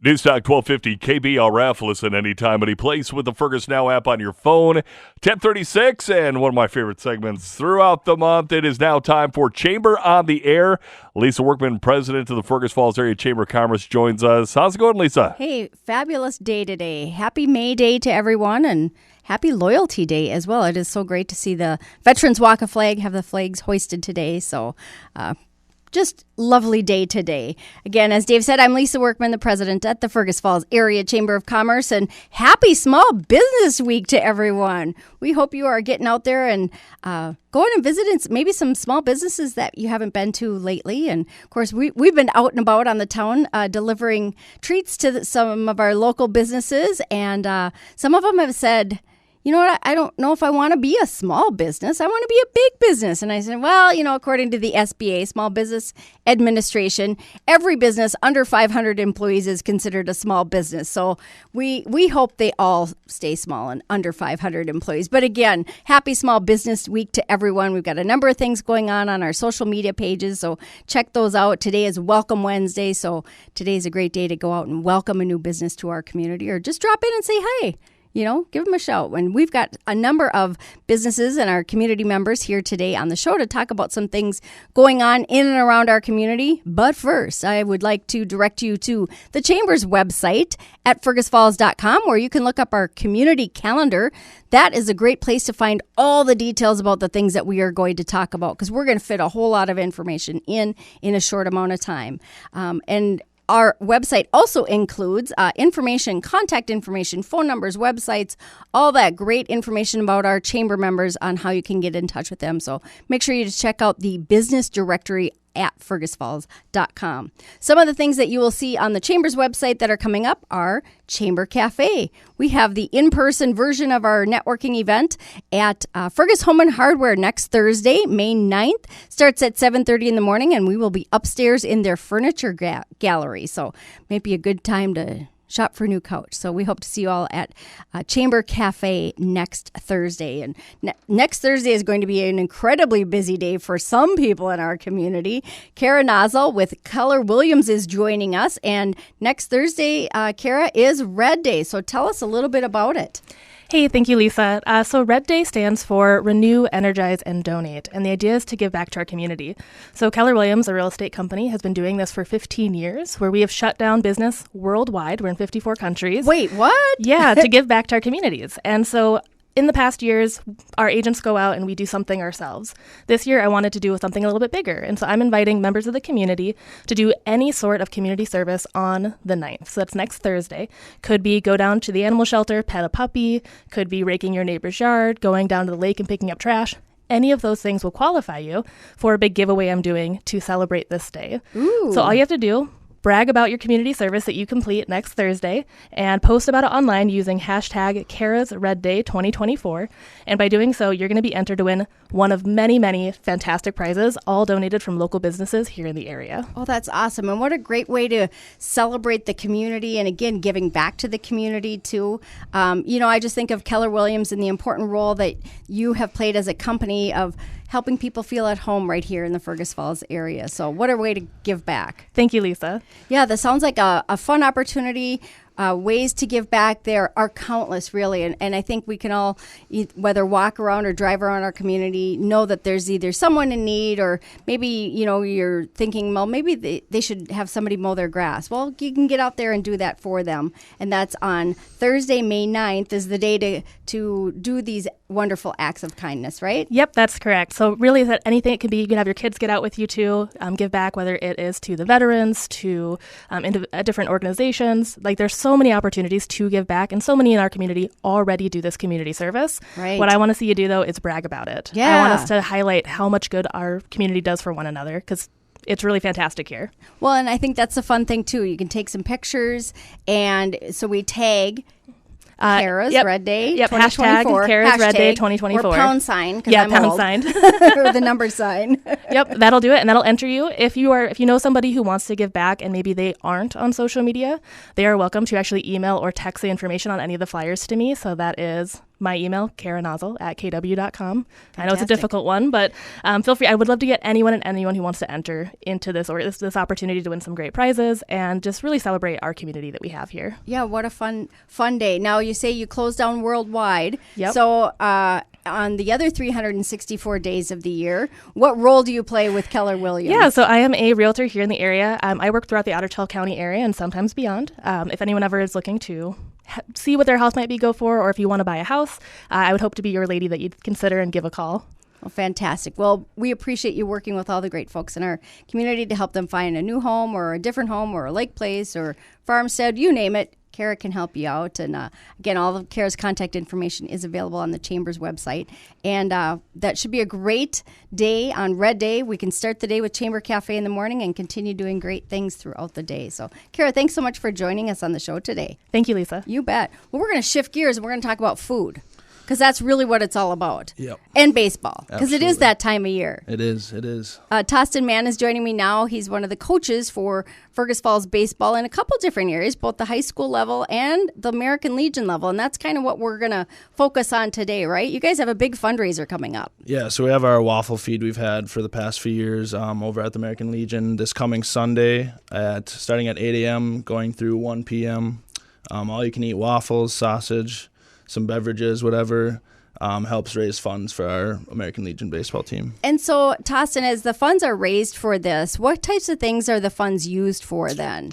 Newstalk 1250 KBRF. Listen anytime, any place with the Fergus Now app on your phone. 1036, and one of my favorite segments throughout the month. It is now time for Chamber on the Air. Lisa Workman, president of the Fergus Falls Area Chamber of Commerce, joins us. How's it going, Lisa? Hey, fabulous day today. Happy May Day to everyone, and happy Loyalty Day as well. It is so great to see the Veterans Walk a Flag, have the flags hoisted today. So, just lovely day today. Again, as Dave said, I'm Lisa Workman, the president at the Fergus Falls Area Chamber of Commerce, and happy Small Business Week to everyone. We hope you are getting out there and going and visiting maybe some small businesses that you haven't been to lately. And of course, we've been out and about on the town delivering treats to some of our local businesses, and some of them have said, you know what, I don't know if I want to be a small business. I want to be a big business. And I said, well, according to the SBA, Small Business Administration, every business under 500 employees is considered a small business. So we hope they all stay small and under 500 employees. But again, happy Small Business Week to everyone. We've got a number of things going on our social media pages, so check those out. Today is Welcome Wednesday, so today's a great day to go out and welcome a new business to our community, or just drop in and say hi. Give them a shout. And we've got a number of businesses and our community members here today on the show to talk about some things going on in and around our community. But first, I would like to direct you to the Chamber's website at fergusfalls.com, where you can look up our community calendar. That is a great place to find all the details about the things that we are going to talk about, because we're going to fit a whole lot of information in a short amount of time. And our website also includes information, contact information, phone numbers, websites, all that great information about our chamber members on how you can get in touch with them. So make sure you check out the business directory at fergusfalls.com. Some of the things that you will see on the Chamber's website that are coming up are Chamber Cafe. We have the in-person version of our networking event at Fergus Home and Hardware next Thursday, May 9th. Starts at 7:30 in the morning, and we will be upstairs in their furniture gallery. So might be a good time to shop for a new couch. So we hope to see you all at Chamber Cafe next Thursday. And next Thursday is going to be an incredibly busy day for some people in our community. Kara Nozzle with Keller Williams is joining us. And next Thursday, Kara, is Red Day. So tell us a little bit about it. Hey, thank you, Lisa. So Red Day stands for Renew, Energize, and Donate, and the idea is to give back to our community. So Keller Williams, a real estate company, has been doing this for 15 years, where we have shut down business worldwide. We're in 54 countries. Wait, what? Yeah, to give back to our communities. And so in the past years, our agents go out and we do something ourselves. This year, I wanted to do something a little bit bigger. And so I'm inviting members of the community to do any sort of community service on the 9th. So that's next Thursday. Could be go down to the animal shelter, pet a puppy. Could be raking your neighbor's yard, going down to the lake and picking up trash. Any of those things will qualify you for a big giveaway I'm doing to celebrate this day. Ooh. So all you have to do, brag about your community service that you complete next Thursday and post about it online using hashtag Kara's Red Day 2024. And by doing so, you're going to be entered to win one of many, many fantastic prizes, all donated from local businesses here in the area. Oh, that's awesome. And what a great way to celebrate the community, and again, giving back to the community too. I just think of Keller Williams and the important role that you have played as a company of helping people feel at home right here in the Fergus Falls area. So what a way to give back. Thank you, Lisa. Yeah, that sounds like a fun opportunity. Ways to give back, there are countless, really. And I think we can all, whether walk around or drive around our community, know that there's either someone in need, or maybe, you're thinking, well, maybe they should have somebody mow their grass. Well, you can get out there and do that for them. And that's on Thursday, May 9th is the day to do these wonderful acts of kindness, right? Yep, that's correct. So really, that anything it can be, you can have your kids get out with you too, give back, whether it is to the veterans, to different organizations. Like, there's so many opportunities to give back, and so many in our community already do this community service. Right. What I want to see you do, though, is brag about it. Yeah. I want us to highlight how much good our community does for one another, because it's really fantastic here. Well, and I think that's a fun thing, too. You can take some pictures, and so we tag Kara's Red Day 2024. Hashtag Kara's Red Day 2024. Or pound sign. Yeah, pound sign. Or the number sign. Yep, that'll do it, and that'll enter you. If you know somebody who wants to give back and maybe they aren't on social media, they are welcome to actually email or text the information on any of the flyers to me. So that is my email, karanozzle@kw.com. I know it's a Fantastic. difficult one, but feel free. I would love to get anyone who wants to enter into this or this opportunity to win some great prizes and just really celebrate our community that we have here. Yeah, what a fun day. Now, you say you close down worldwide. Yep. So on the other 364 days of the year, what role do you play with Keller Williams? Yeah, so I am a realtor here in the area. I work throughout the Ottertail County area and sometimes beyond. If anyone ever is looking to see what their house might go for, or if you want to buy a house, I would hope to be your lady that you'd consider and give a call. Well, fantastic. Well, we appreciate you working with all the great folks in our community to help them find a new home or a different home or a lake place or farmstead, you name it. Kara can help you out. And again, all of Kara's contact information is available on the Chamber's website. And that should be a great day on Red Day. We can start the day with Chamber Cafe in the morning and continue doing great things throughout the day. So, Kara, thanks so much for joining us on the show today. Thank you, Lisa. You bet. Well, we're going to shift gears and we're going to talk about food, because that's really what it's all about. Yep. And baseball, because it is Absolutely. that time of year. It is. Tostin Mann is joining me now. He's one of the coaches for Fergus Falls baseball in a couple different areas, both the high school level and the American Legion level. And that's kind of what we're going to focus on today, right? You guys have a big fundraiser coming up. Yeah, so we have our waffle feed we've had for the past few years over at the American Legion this coming Sunday starting at 8 a.m., going through 1 p.m. All you can eat waffles, sausage, some beverages, whatever. Helps raise funds for our American Legion baseball team. And so, Tostin, as the funds are raised for this, what types of things are the funds used for then?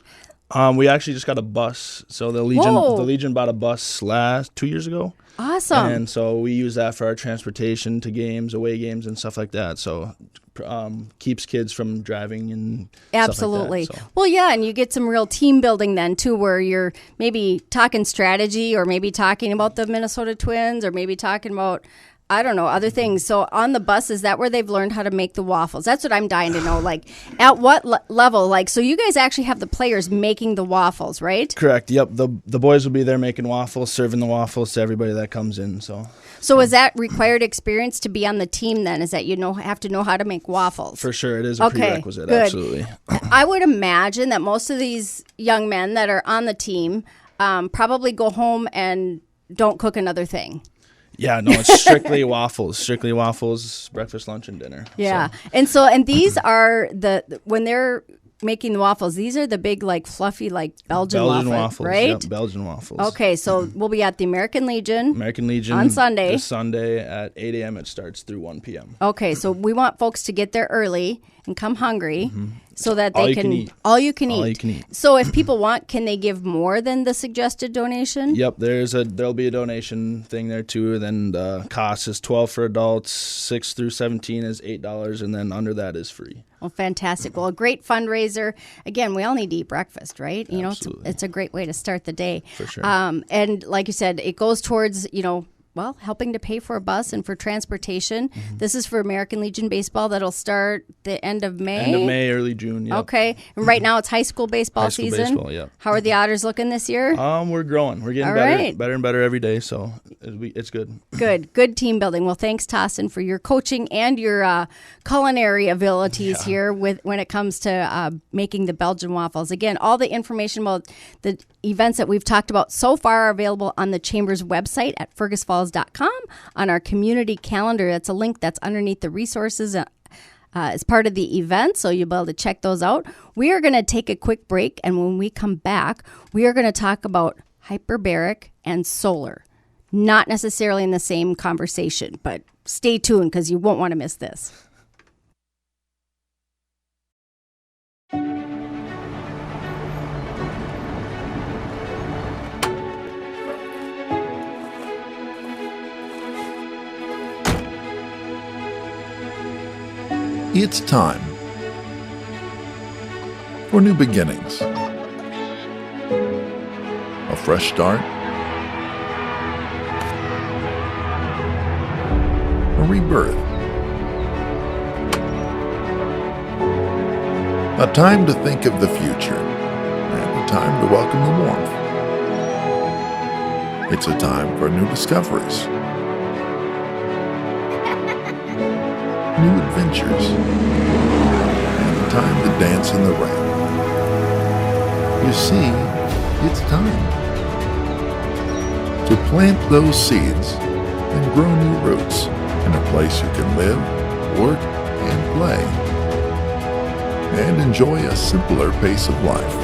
We actually just got a bus. So the Legion bought a bus 2 years ago. Awesome. And so we use that for our transportation to games, away games, and stuff like that. So keeps kids from driving and Absolutely. stuff like that, so. Well, yeah, and you get some real team building then, too, where you're maybe talking strategy or maybe talking about the Minnesota Twins or maybe talking about, I don't know, other things. So on the bus, is that where they've learned how to make the waffles? That's what I'm dying to know. Like, at what level? Like, so you guys actually have the players making the waffles, right? Correct. Yep. The boys will be there making waffles, serving the waffles to everybody that comes in. So is that required experience to be on the team then? Is that have to know how to make waffles? For sure. It is a prerequisite. Good. Absolutely. I would imagine that most of these young men that are on the team probably go home and don't cook another thing. Yeah, no, it's strictly waffles, breakfast, lunch, and dinner. Yeah. So. And these are when they're making the waffles, these are the big, like, fluffy, like, Belgian waffles, right? Yep, Belgian waffles. Okay, so we'll be at the American Legion on Sunday. This Sunday at 8 a.m. It starts through 1 p.m. Okay, so we want folks to get there early and come hungry so that All they you can eat. All you can All eat. you can eat. So if people want, can they give more than the suggested donation? Yep, there'll be a donation thing there too. Then the cost is $12 for adults, 6 through 17 is $8, and then under that is free. Well, fantastic. Well, a great fundraiser. Again, we all need to eat breakfast, right? You know, Absolutely. it's a great way to start the day. For sure. And like you said, it goes towards, helping to pay for a bus and for transportation. This is for American Legion baseball. That'll start the end of May. End of May, early June. Yep. Okay. And right now it's high school baseball High school season. baseball, yep. How are the Otters looking this year? We're growing. We're getting All better, right. better and better every day. So it's good. Good team building. Well, thanks, Tostin, for your coaching and your culinary abilities here when it comes to making the Belgian waffles. Again, all the information about the events that we've talked about so far are available on the Chamber's website at fergusfalls.com on our community calendar. That's a link that's underneath the resources as part of the event, so you'll be able to check those out. We are going to take a quick break, and when we come back, we are going to talk about hyperbaric and solar. Not necessarily in the same conversation, but stay tuned because you won't want to miss this. It's time for new beginnings, a fresh start, a rebirth, a time to think of the future, and a time to welcome the warmth. It's a time for new discoveries, new adventures, and a time to dance in the rain. You see, it's time to plant those seeds and grow new roots in a place you can live, work, and play, and enjoy a simpler pace of life.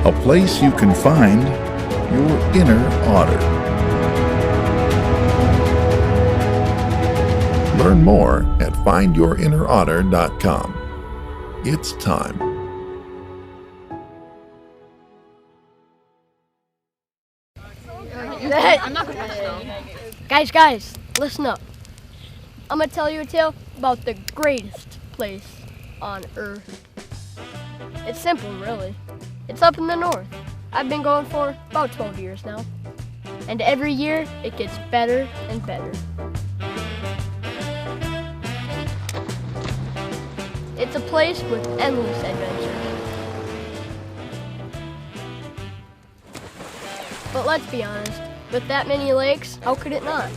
A place you can find your inner otter. Learn more at findyourinnerotter.com. It's time. Guys, listen up. I'm gonna tell you a tale about the greatest place on earth. It's simple, really. It's up in the north. I've been going for about 12 years now. And every year, it gets better and better. It's a place with endless adventures. But let's be honest, with that many lakes, how could it not?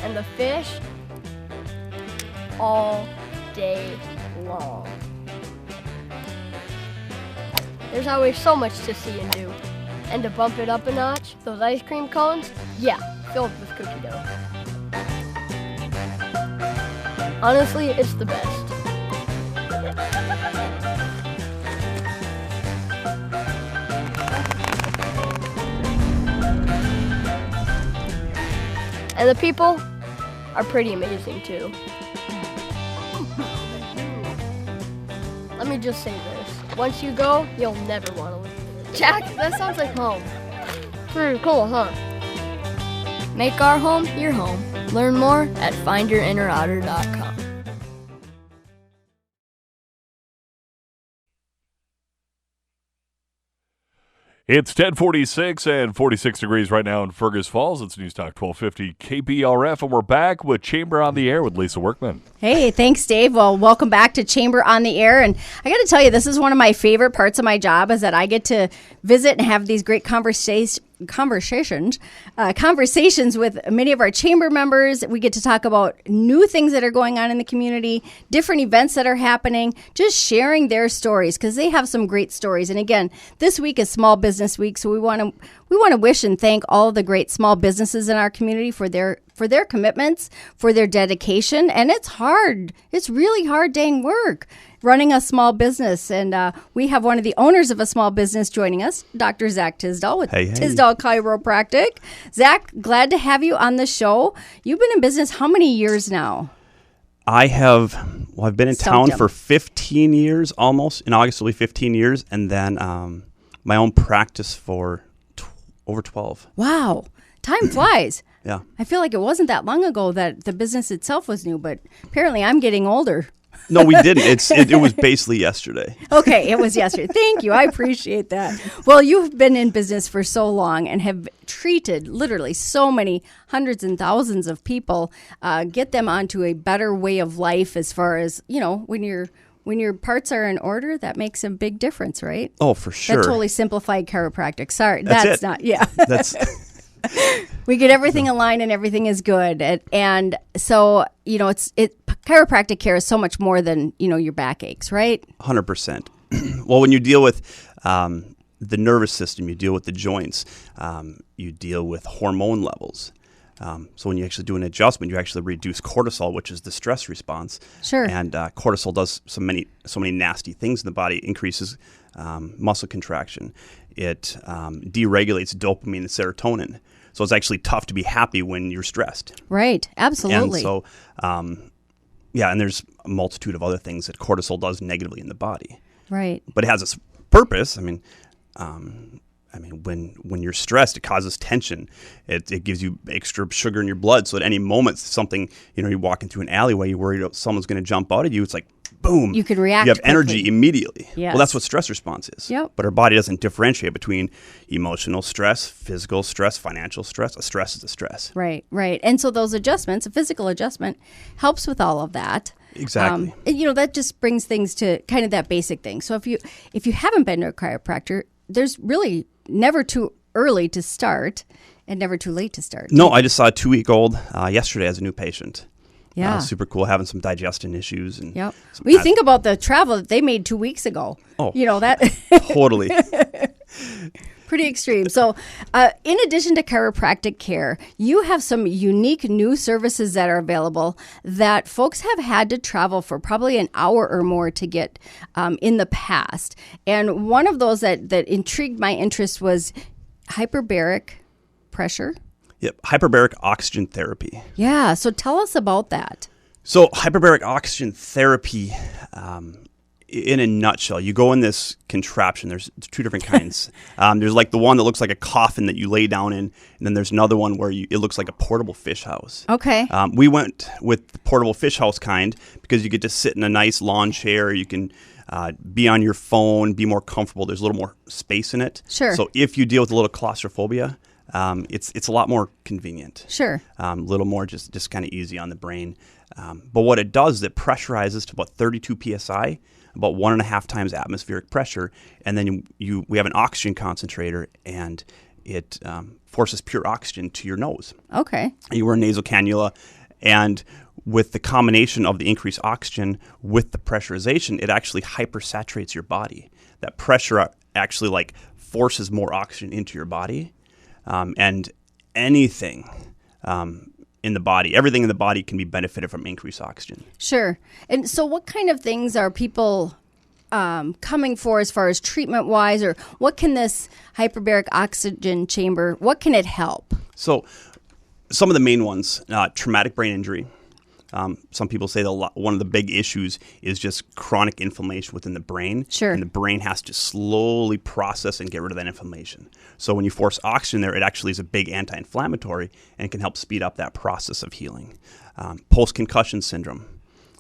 And the fish, all day long. There's always so much to see and do. And to bump it up a notch, those ice cream cones, yeah, filled with cookie dough. Honestly, it's the best. And the people are pretty amazing too. Let me just say this. Once you go, you'll never want to leave. Jack, that sounds like home. Pretty cool, huh? Make our home your home. Learn more at findyourinnerotter.com. It's 10:46 and 46 degrees right now in Fergus Falls. It's News Talk 1250 KBRF, and we're back with Chamber on the Air with Lisa Workman. Hey, thanks, Dave. Well, welcome back to Chamber on the Air. And I got to tell you, this is one of my favorite parts of my job, is that I get to visit and have these great conversations with many of our chamber members. We get to talk about new things that are going on in the community, different events that are happening, just sharing their stories, because they have some great stories. And again, this week is Small Business Week, so we want to wish and thank all the great small businesses in our community for their commitments, for their dedication. And it's hard. It's really hard dang work running a small business. And we have one of the owners of a small business joining us, Dr. Zach Tisdall with Tisdall Chiropractic. Zach, glad to have you on the show. You've been in business how many years now? I've been in town for 15 years, almost. In August, it'll be 15 years. And then my own practice for over 12. Wow. Time flies. Yeah. I feel like it wasn't that long ago that the business itself was new, but apparently I'm getting older. No, we didn't. It was basically yesterday. Okay, it was yesterday. Thank you. I appreciate that. Well, you've been in business for so long and have treated literally so many hundreds and thousands of people, get them onto a better way of life as far as, when your parts are in order, that makes a big difference, right? Oh, for sure. That totally simplified chiropractic. Sorry, that's not, yeah. That's we get everything aligned and everything is good. And so, chiropractic care is so much more than, your back aches, right? 100%. Well, when you deal with the nervous system, you deal with the joints, you deal with hormone levels. So when you actually do an adjustment, you actually reduce cortisol, which is the stress response. Sure. And cortisol does so many nasty things in the body. It increases muscle contraction. It deregulates dopamine and serotonin. So it's actually tough to be happy when you're stressed. Right. Absolutely. And so, and there's a multitude of other things that cortisol does negatively in the body. Right. But it has its purpose. When you're stressed, it causes tension. It gives you extra sugar in your blood. So at any moment, something, you're walking through an alleyway, you're worried something's going to jump out at you. It's like, boom. You can react You have quickly. energy immediately. Yes. Well, that's what stress response is. Yep. But our body doesn't differentiate between emotional stress, physical stress, financial stress. A stress is a stress. Right. And so those adjustments, a physical adjustment, helps with all of that. Exactly. That just brings things to kind of that basic thing. So if you haven't been to a chiropractor, there's really never too early to start and never too late to start. No, I just saw a 2-week-old yesterday as a new patient. Yeah. Super cool, having some digestion issues. And Yep. Well, you think about the travel that they made 2 weeks ago. Oh. That. Totally. Pretty extreme. So, in addition to chiropractic care, you have some unique new services that are available that folks have had to travel for probably an hour or more to get in the past. And one of those that intrigued my interest was hyperbaric pressure. Yep, hyperbaric oxygen therapy. Yeah. So tell us about that. So hyperbaric oxygen therapy, in a nutshell, you go in this contraption. There's two different kinds. There's like the one that looks like a coffin that you lay down in, and then there's another one where it looks like a portable fish house. Okay. We went with the portable fish house kind because you get to sit in a nice lawn chair. You can be on your phone, be more comfortable. There's a little more space in it. Sure. So if you deal with a little claustrophobia, it's a lot more convenient. Sure. A little more just kind of easy on the brain. But what it does is it pressurizes to about 32 psi, about 1.5 times atmospheric pressure, and then we have an oxygen concentrator, and it forces pure oxygen to your nose. Okay. You wear a nasal cannula, and with the combination of the increased oxygen with the pressurization, it actually hypersaturates your body. That pressure actually like forces more oxygen into your body, and anything in the body, everything in the body can be benefited from increased oxygen. Sure. And so what kind of things are people coming for as far as treatment-wise, or what can this hyperbaric oxygen chamber, what can it help? So some of the main ones, traumatic brain injury. Some people say one of the big issues is just chronic inflammation within the brain. Sure. And the brain has to slowly process and get rid of that inflammation. So when you force oxygen there, it actually is a big anti-inflammatory and can help speed up that process of healing. Post-concussion syndrome.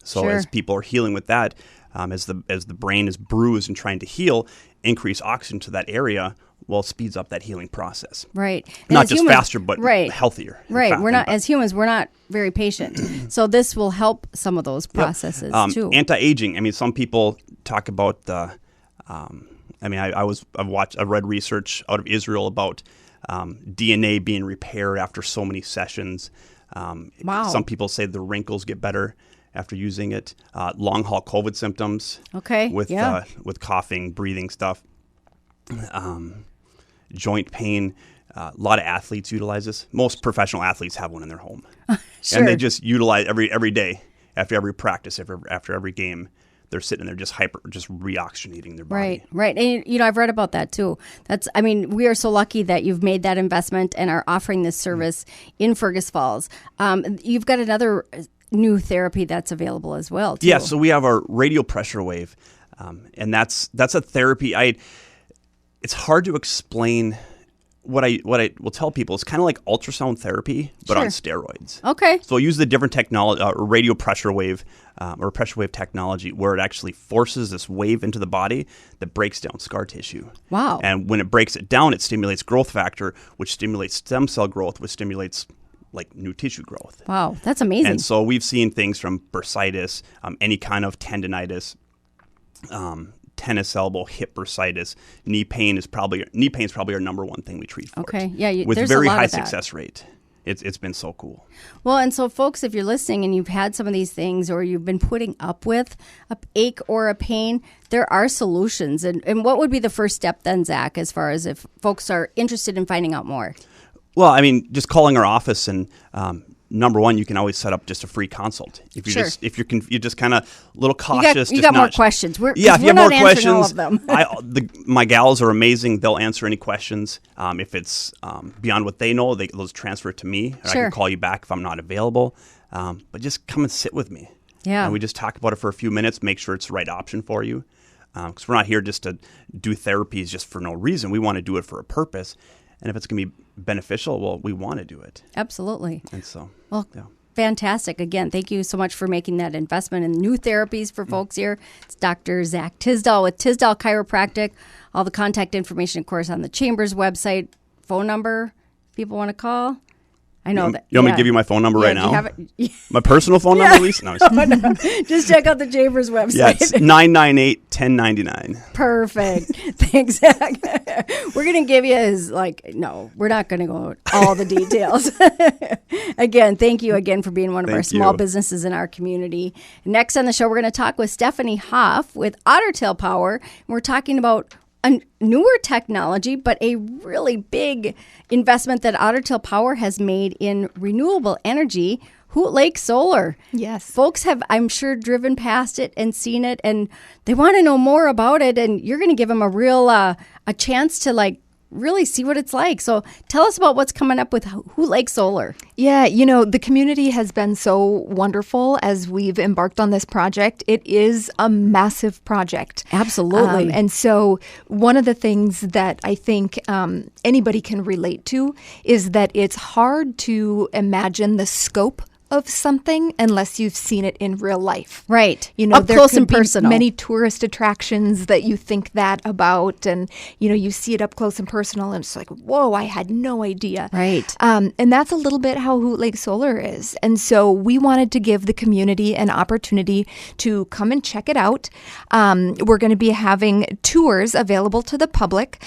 So Sure. as people are healing with that, as the brain is bruised and trying to heal, increase oxygen to that area, well, it speeds up that healing process. Right. And Not as just humans- faster, but right. healthier. Right. As humans, we're not very patient. So this will help some of those processes too. Anti-aging. I mean, some people talk about the. I've read research out of Israel about DNA being repaired after so many sessions. Wow. Some people say the wrinkles get better after using it. Long haul COVID symptoms. Okay. With Yeah. With coughing, breathing stuff. Joint pain. A lot of athletes utilize this. Most professional athletes have one in their home. Sure. And they just utilize every day, after every practice, after every game. They're sitting there just reoxygenating their body. Right. And, I've read about that too. We are so lucky that you've made that investment and are offering this service in Fergus Falls. You've got another new therapy that's available as well, too. Yeah, so we have our radio pressure wave, and that's a therapy. It's hard to explain. What I will tell people is kind of like ultrasound therapy, but on steroids. Okay. So we'll use the different technology, radio pressure wave, or pressure wave technology, where it actually forces this wave into the body that breaks down scar tissue. Wow. And when it breaks it down, it stimulates growth factor, which stimulates stem cell growth, which stimulates like new tissue growth. Wow, that's amazing. And so we've seen things from bursitis, any kind of tendinitis, tennis elbow, hip bursitis, knee pain is probably our number one thing we treat for. Okay, yeah, with there's very a lot high of that. success rate. It's been so cool. Well, and so folks, if you're listening and you've had some of these things or you've been putting up with a ache or a pain, there are solutions. And what would be the first step then, Zach, as far as if folks are interested in finding out more? Well, I mean, just calling our office and number one, you can always set up just a free consult. If you're you're just kind of a little cautious. You got more questions. If you have more questions, all of them. My gals are amazing. They'll answer any questions. If it's beyond what they know, they'll just transfer it to me. Or I can call you back if I'm not available. But just come and sit with me. Yeah. And we just talk about it for a few minutes, make sure it's the right option for you. Because we're not here just to do therapies just for no reason. We want to do it for a purpose. And if it's going to be beneficial, well, we want to do it. Absolutely. And so, well, fantastic. Again, thank you so much for making that investment in new therapies for folks here. It's Dr. Zach Tisdall with Tisdall Chiropractic. All the contact information, of course, on the Chamber's website. Phone number, if people want to call. I know that. You want me to give you my phone number right do you now? have it? My personal phone number, at least? No, No. Just check out the Chamber's website. yeah, it's 998-1099. Perfect. Thanks, Zach. We're going to give you no, we're not going to go all the details. Again, thank you again for being one of our small businesses in our community. Next on the show, we're going to talk with Stephanie Hoff with Ottertail Power. And we're talking about a newer technology, but a really big investment that Otter Tail Power has made in renewable energy, Hoot Lake Solar. Yes. Folks have, I'm sure, driven past it and seen it, and they want to know more about it, and you're going to give them a real a chance to like really see what it's like. So tell us about what's coming up with Hoot Lake Solar. Yeah, you know, the community has been so wonderful as we've embarked on this project. It is a massive project. Absolutely. And so one of the things that I think anybody can relate to is that it's hard to imagine the scope of something unless you've seen it in real life. Right. You know, up there close could and be personal. many tourist attractions that you think that about, and you know, you see it up close and personal, and it's like, whoa, I had no idea. Right. And that's a little bit how Hoot Lake Solar is. And so we wanted to give the community an opportunity to come and check it out. We're going to be having tours available to the public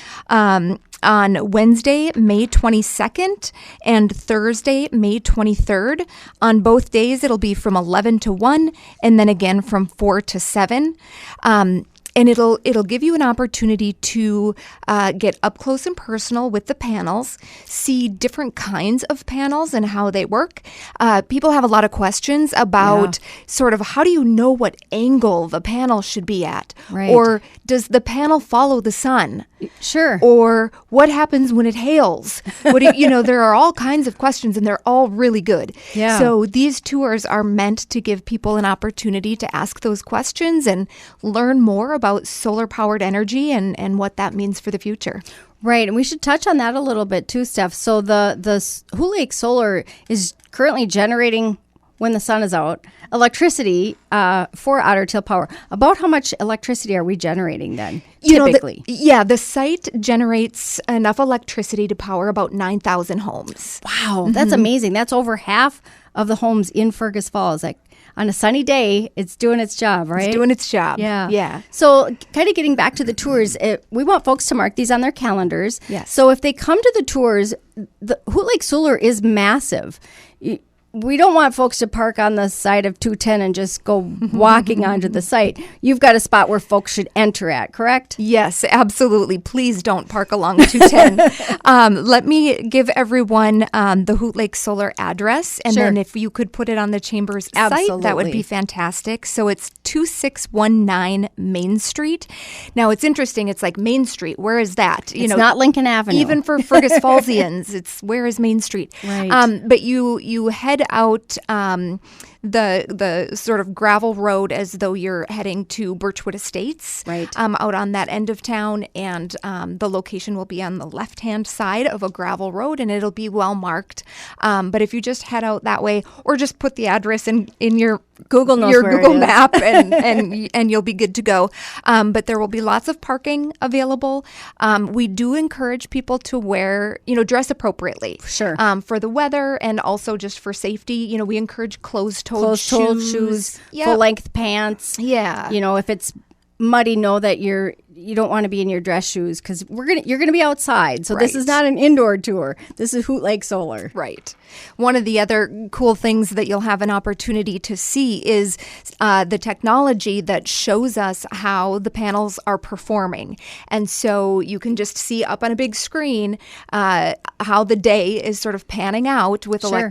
on Wednesday, May 22nd and Thursday, May 23rd. On both days, it'll be from 11 to 1 and then again from 4 to 7. And it'll give you an opportunity to get up close and personal with the panels, see different kinds of panels and how they work. People have a lot of questions about sort of how do you know what angle the panel should be at? Right. Or does the panel follow the sun? Sure. Or what happens when it hails? What do you know, there are all kinds of questions, and they're all really good. Yeah. So these tours are meant to give people an opportunity to ask those questions and learn more about solar-powered energy and what that means for the future. Right, and we should touch on that a little bit too, Steph. So the Hoot Lake Solar is currently generating, when the sun is out, electricity for Otter Tail Power. About how much electricity are we generating then, typically? The site generates enough electricity to power about 9,000 homes. Wow, that's amazing. That's over half of the homes in Fergus Falls. Like on a sunny day, it's doing its job, right? It's doing its job. Yeah. Yeah. So kind of getting back to the tours, we want folks to mark these on their calendars. Yes. So if they come to the tours, the Hoot Lake Solar is massive. We don't want folks to park on the side of 210 and just go walking onto the site. You've got a spot where folks should enter at, correct? Yes, absolutely. Please don't park along 210. Let me give everyone the Hoot Lake Solar address, and Sure. then if you could put it on the Chamber's site, that would Absolutely. be fantastic. So it's 2619 Main Street. Now, it's interesting. It's like Main Street. Where is that? It's not Lincoln Avenue. Even for Fergus Fallsians, it's where is Main Street? Right. But you head out the sort of gravel road as though you're heading to Birchwood Estates, Right. out on that end of town, and the location will be on the left-hand side of a gravel road, and it'll be well marked. But if you just head out that way, or just put the address in your Google knows your where it Google is. map, and you'll be good to go. But there will be lots of parking available. We do encourage people to wear, dress appropriately. Sure. For the weather and also just for safety. We encourage closed-toed Closed-toed shoes, Yeah. full-length pants. Yeah. If it's muddy, know that you don't want to be in your dress shoes because you're gonna be outside. So this is Right. not an indoor tour. This is Hoot Lake Solar. Right. One of the other cool things that you'll have an opportunity to see is the technology that shows us how the panels are performing. And so you can just see up on a big screen how the day is sort of panning out with Sure.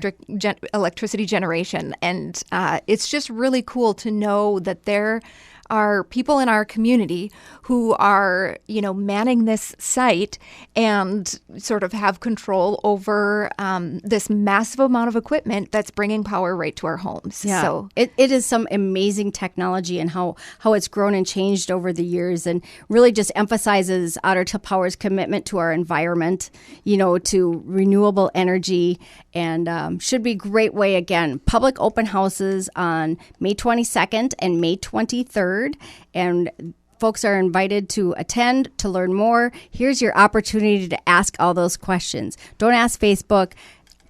electricity generation. And it's just really cool to know that there are people in our community who are, manning this site and sort of have control over this massive amount of equipment that's bringing power right to our homes. Yeah, So it is some amazing technology and how it's grown and changed over the years, and really just emphasizes Otter Tail Power's commitment to our environment, to renewable energy, and should be a great way. Again, public open houses on May 22nd and May 23rd, and folks are invited to attend to learn more. Here's your opportunity to ask all those questions. Don't ask Facebook.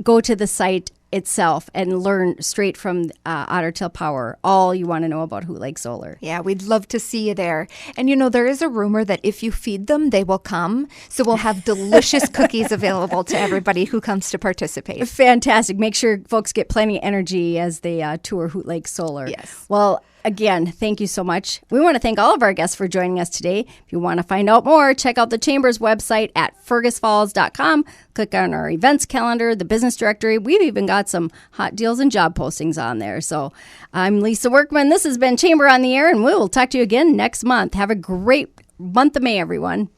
Go to the site itself and learn straight from Otter Tail Power all you want to know about Hoot Lake Solar. yeah, we'd love to see you there. And there is a rumor that if you feed them, they will come. So we'll have delicious cookies available to everybody who comes to participate. Fantastic. Make sure folks get plenty of energy as they tour Hoot Lake Solar. Yes. Well, Again, thank you so much. We want to thank all of our guests for joining us today. If you want to find out more, check out the Chamber's website at fergusfalls.com. Click on our events calendar, the business directory. We've even got some hot deals and job postings on there. So I'm Lisa Workman. This has been Chamber on the Air, and we will talk to you again next month. Have a great month of May, everyone.